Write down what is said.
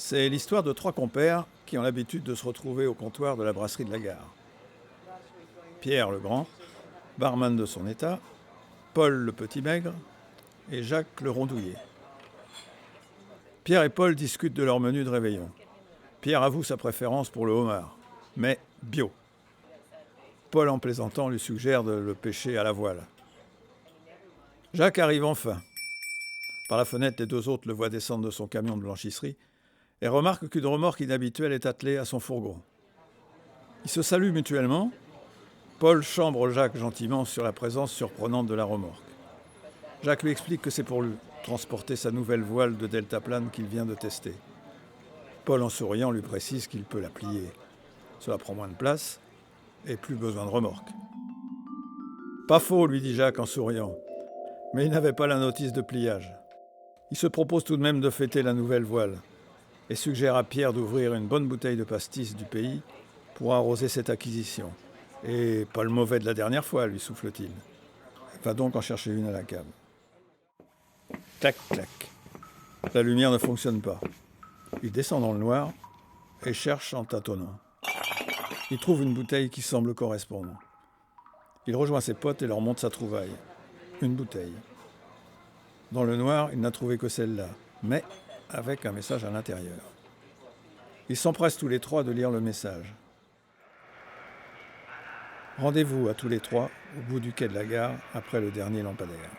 C'est l'histoire de trois compères qui ont l'habitude de se retrouver au comptoir de la brasserie de la gare. Pierre le grand, barman de son état, Paul le petit maigre et Jacques le rondouillet. Pierre et Paul discutent de leur menu de réveillon. Pierre avoue sa préférence pour le homard, mais bio. Paul, en plaisantant, lui suggère de le pêcher à la voile. Jacques arrive enfin. Par la fenêtre, les deux autres le voient descendre de son camion de blanchisserie et remarquent qu'une remorque inhabituelle est attelée à son fourgon. Ils se saluent mutuellement. Paul chambre Jacques gentiment sur la présence surprenante de la remorque. Jacques lui explique que c'est pour lui transporter sa nouvelle voile de deltaplane qu'il vient de tester. Paul, en souriant, lui précise qu'il peut la plier. Cela prend moins de place et plus besoin de remorque. Pas faux, lui dit Jacques en souriant. Mais il n'avait pas la notice de pliage. Il se propose tout de même de fêter la nouvelle voile et suggère à Pierre d'ouvrir une bonne bouteille de pastis du pays pour arroser cette acquisition. Et pas le mauvais de la dernière fois, lui souffle-t-il. Va donc en chercher une à la cave. Clac, clac. La lumière ne fonctionne pas. Il descend dans le noir et cherche en tâtonnant. Il trouve une bouteille qui semble correspondre. Il rejoint ses potes et leur montre sa trouvaille. Une bouteille. Dans le noir, il n'a trouvé que celle-là, mais avec un message à l'intérieur. Ils s'empressent tous les trois de lire le message. Rendez-vous à tous les trois au bout du quai de la gare après le dernier lampadaire.